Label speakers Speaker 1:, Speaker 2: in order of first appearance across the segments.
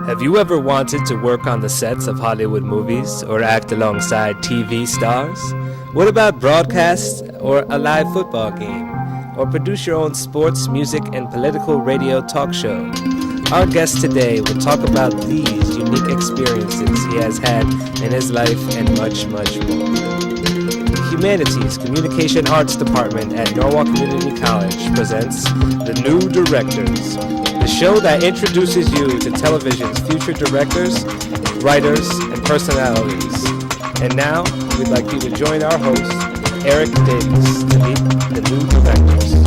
Speaker 1: Have you ever wanted to work on the sets of Hollywood movies or act alongside TV stars? What about broadcast or a live football game? Or produce your own sports, music, and political radio talk show? Our guest today will talk about these unique experiences he has had in his life and much, much more. The Humanities Communication Arts Department at Norwalk Community College presents The New Directors, the show that introduces you to television's future directors, writers, and personalities. And now, we'd like you to join our host, Eric Davis, to meet the new directors.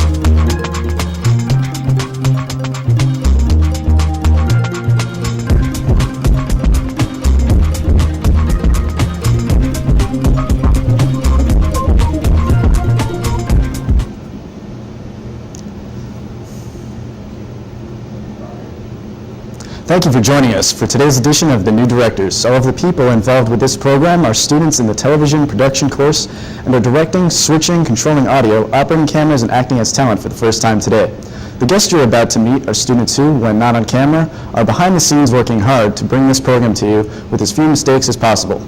Speaker 2: Thank you for joining us for today's edition of The New Directors. All of the people involved with this program are students in the television production course and are directing, switching, controlling audio, operating cameras, and acting as talent for the first time today. The guests you're about to meet are students who, when not on camera, are behind the scenes working hard to bring this program to you with as few mistakes as possible.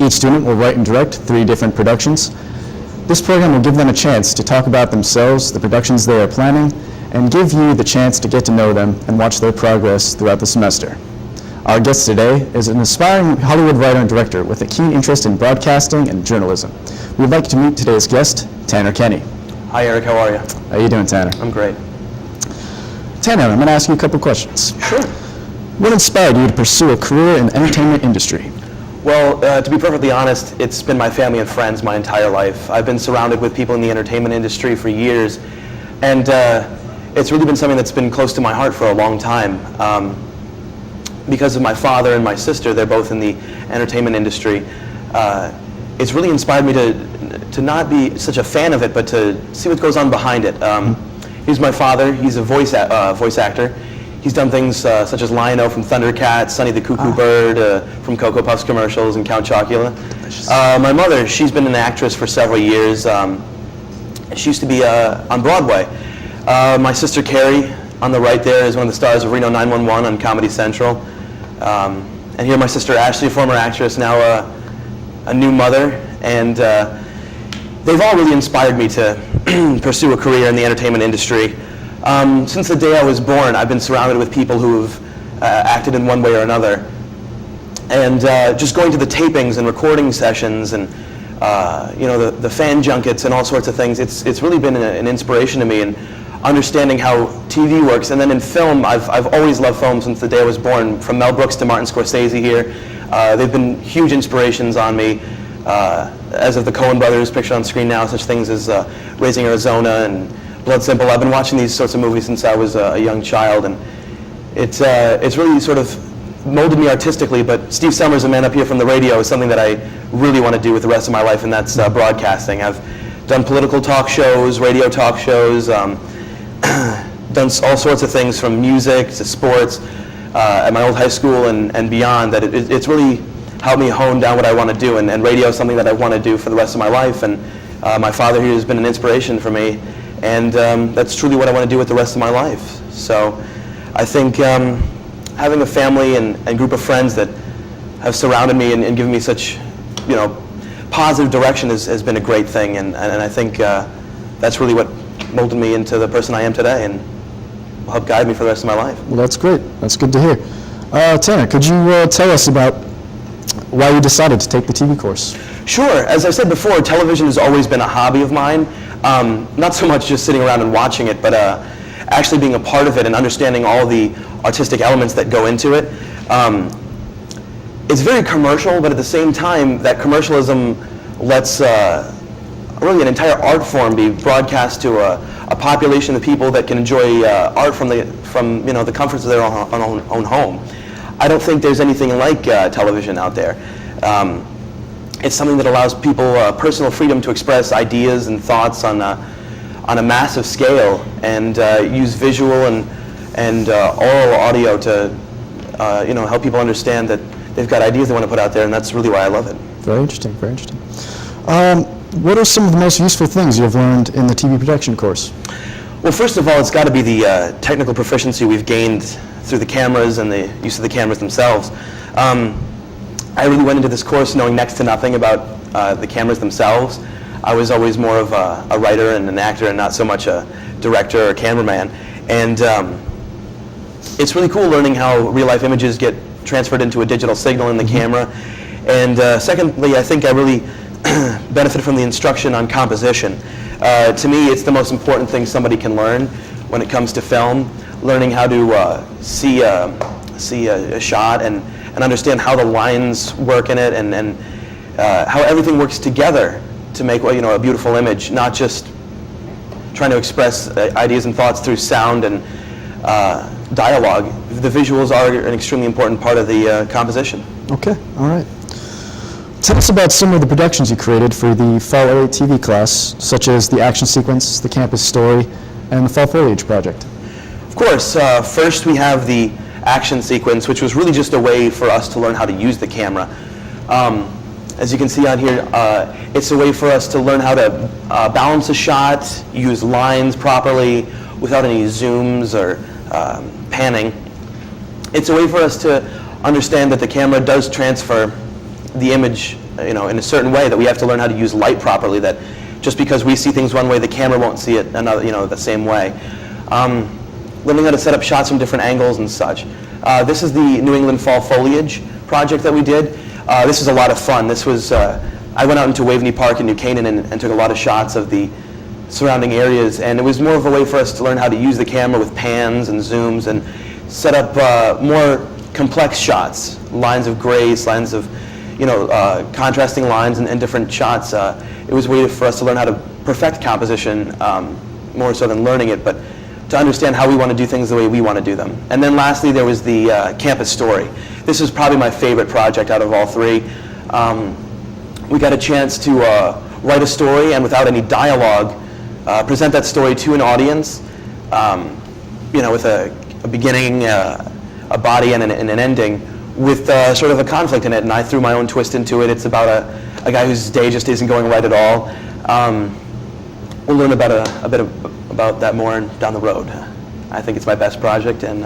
Speaker 2: Each student will write and direct 3 different productions. This program will give them a chance to talk about themselves, the productions they are planning, and give you the chance to get to know them and watch their progress throughout the semester. Our guest today is an aspiring Hollywood writer and director with a keen interest in broadcasting and journalism. We'd like to meet today's guest, Tanner Kenney.
Speaker 3: Hi Eric, how are you?
Speaker 2: How are you doing, Tanner?
Speaker 3: I'm great.
Speaker 2: Tanner, I'm going to ask you a couple questions.
Speaker 3: Sure.
Speaker 2: What inspired you to pursue a career in the entertainment industry?
Speaker 3: Well, to be perfectly honest, it's been my family and friends my entire life. I've been surrounded with people in the entertainment industry for years, and it's really been something that's been close to my heart for a long time. Because of my father and my sister, they're both in the entertainment industry. It's really inspired me to not be such a fan of it, but to see what goes on behind it. Here's my father. He's a voice actor. He's done things such as Lion-O from Thundercats, Sonny the Cuckoo Bird from Cocoa Puffs commercials, and Count Chocula. My mother, she's been an actress for several years. She used to be on Broadway. My sister Carrie, on the right there, is one of the stars of Reno 911 on Comedy Central. And here my sister Ashley, a former actress, now a new mother. And they've all really inspired me to pursue a career in the entertainment industry. Since the day I was born, I've been surrounded with people who have acted in one way or another. And just going to the tapings and recording sessions and the fan junkets and all sorts of things, it's really been an inspiration to me. And understanding how TV works, and then in film, I've always loved film since the day I was born, from Mel Brooks to Martin Scorsese here. They've been huge inspirations on me, as of the Coen brothers pictured on screen now, such things as Raising Arizona and Blood Simple. I've been watching these sorts of movies since I was a young child, and it's really sort of molded me artistically, but Steve Summers, a man up here from the radio, is something that I really want to do with the rest of my life, and that's broadcasting. I've done political talk shows, radio talk shows, done all sorts of things from music to sports at my old high school and beyond, that it's really helped me hone down what I want to do, and radio is something that I want to do for the rest of my life, and my father here has been an inspiration for me, and that's truly what I want to do with the rest of my life. So I think having a family and group of friends that have surrounded me and given me such positive direction has been a great thing, and I think that's really what molded me into the person I am today and will help guide me for the rest of my life.
Speaker 2: Well, that's great. That's good to hear. Tanner, could you tell us about why you decided to take the TV course?
Speaker 3: Sure. As I said before, television has always been a hobby of mine. Not so much just sitting around and watching it, but actually being a part of it and understanding all the artistic elements that go into it. It's very commercial, but at the same time, that commercialism lets really an entire art form be broadcast to a population of people that can enjoy art from the comforts of their own home. I don't think there's anything like television out there. It's something that allows people personal freedom to express ideas and thoughts on a massive scale, and use visual and oral audio to help people understand that they've got ideas they want to put out there, and that's really why I love it.
Speaker 2: Very interesting, very interesting. What are some of the most useful things you've learned in the TV production course?
Speaker 3: Well, first of all, it's got to be the technical proficiency we've gained through the cameras and the use of the cameras themselves. I really went into this course knowing next to nothing about the cameras themselves. I was always more of a writer and an actor and not so much a director or cameraman. And it's really cool learning how real-life images get transferred into a digital signal in the camera. And secondly, I think I really benefited from the instruction on composition. To me, it's the most important thing somebody can learn when it comes to film, learning how to see a shot and understand how the lines work in it and how everything works together to make a beautiful image, not just trying to express ideas and thoughts through sound and dialogue. The visuals are an extremely important part of the composition.
Speaker 2: Okay, all right. Tell us about some of the productions you created for the Fall LA TV class, such as the action sequence, the campus story, and the Fall Foliage project.
Speaker 3: Of course, first we have the action sequence, which was really just a way for us to learn how to use the camera. As you can see on here, it's a way for us to learn how to balance a shot, use lines properly without any zooms or panning. It's a way for us to understand that the camera does transfer the image, in a certain way, that we have to learn how to use light properly, that just because we see things one way, the camera won't see it another, the same way. Learning how to set up shots from different angles and such. This is the New England Fall Foliage project that we did. This is a lot of fun. This was, I went out into Waveney Park in New Canaan and took a lot of shots of the surrounding areas, and it was more of a way for us to learn how to use the camera with pans and zooms and set up more complex shots, lines of grace, lines of contrasting lines and different shots. It was a way for us to learn how to perfect composition more so than learning it, but to understand how we want to do things the way we want to do them. And then lastly, there was the campus story. This is probably my favorite project out of all three. We got a chance to write a story and without any dialogue, present that story to an audience, with a beginning, a body, and an ending, with sort of a conflict in it, and I threw my own twist into it. It's about a guy whose day just isn't going right at all. We'll learn about a bit about that more down the road. I think it's my best project, and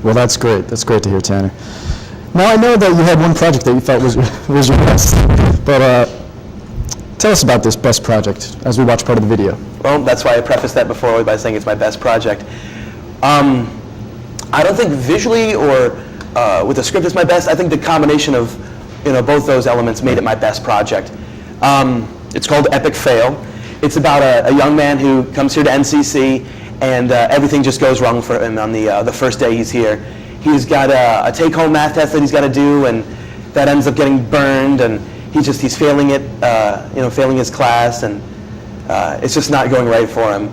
Speaker 2: well, that's great. That's great to hear, Tanner. Now, I know that you had one project that you felt was your best, but tell us about this best project as we watch part of the video.
Speaker 3: Well, that's why I prefaced that before by saying it's my best project. I don't think visually or with the script is my best. I think the combination of both those elements made it my best project. It's called Epic Fail. It's about a young man who comes here to NCC and everything just goes wrong for him on the first day he's here. He's got a take-home math test that he's got to do, and that ends up getting burned, and he's failing it, failing his class, and it's just not going right for him.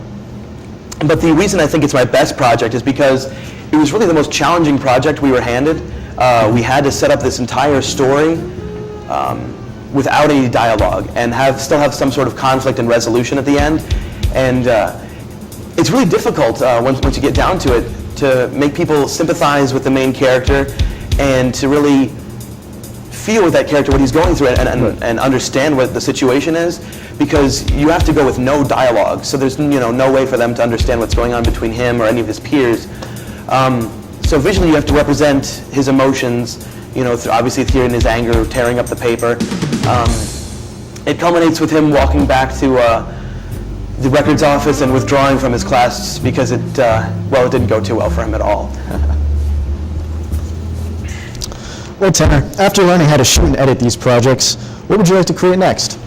Speaker 3: But the reason I think it's my best project is because it was really the most challenging project we were handed. We had to set up this entire story without any dialogue and still have some sort of conflict and resolution at the end. And it's really difficult once you get down to it to make people sympathize with the main character and to really feel with that character what he's going through and understand what the situation is, because you have to go with no dialogue. So there's no way for them to understand what's going on between him or any of his peers. So visually you have to represent his emotions, obviously here in his anger, tearing up the paper. It culminates with him walking back to the records office and withdrawing from his class because it didn't go too well for him at all.
Speaker 2: Well, Tanner, after learning how to shoot and edit these projects, what would you like to create next?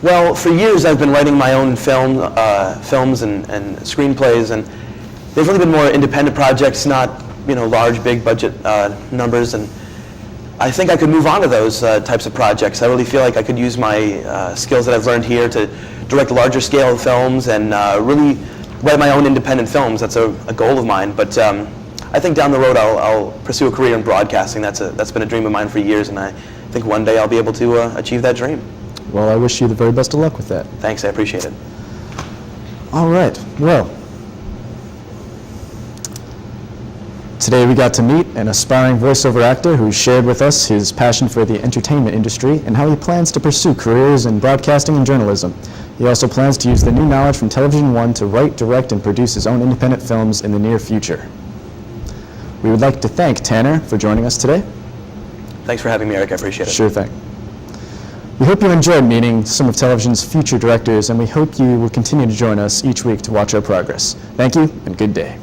Speaker 3: Well, for years I've been writing my own films and screenplays, and they've really been more independent projects, not large, big budget numbers, and I think I could move on to those types of projects. I really feel like I could use my skills that I've learned here to direct larger scale films and really write my own independent films. That's a goal of mine, but I think down the road I'll pursue a career in broadcasting. That's been a dream of mine for years, and I think one day I'll be able to achieve that dream.
Speaker 2: Well, I wish you the very best of luck with that.
Speaker 3: Thanks, I appreciate it.
Speaker 2: All right, well, today we got to meet an aspiring voiceover actor who shared with us his passion for the entertainment industry and how he plans to pursue careers in broadcasting and journalism. He also plans to use the new knowledge from Television One to write, direct, and produce his own independent films in the near future. We would like to thank Tanner for joining us today.
Speaker 3: Thanks for having me, Eric. I appreciate it.
Speaker 2: Sure thing. We hope you enjoyed meeting some of television's future directors, and we hope you will continue to join us each week to watch our progress. Thank you, and good day.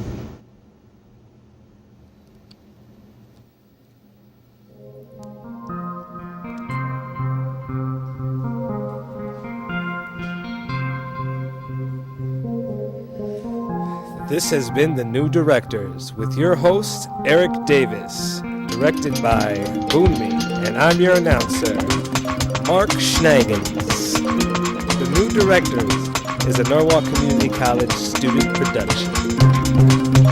Speaker 1: This has been The New Directors with your host, Eric Davis, directed by Boonme, and I'm your announcer, Mark Schnagens. The New Directors is a Norwalk Community College student production.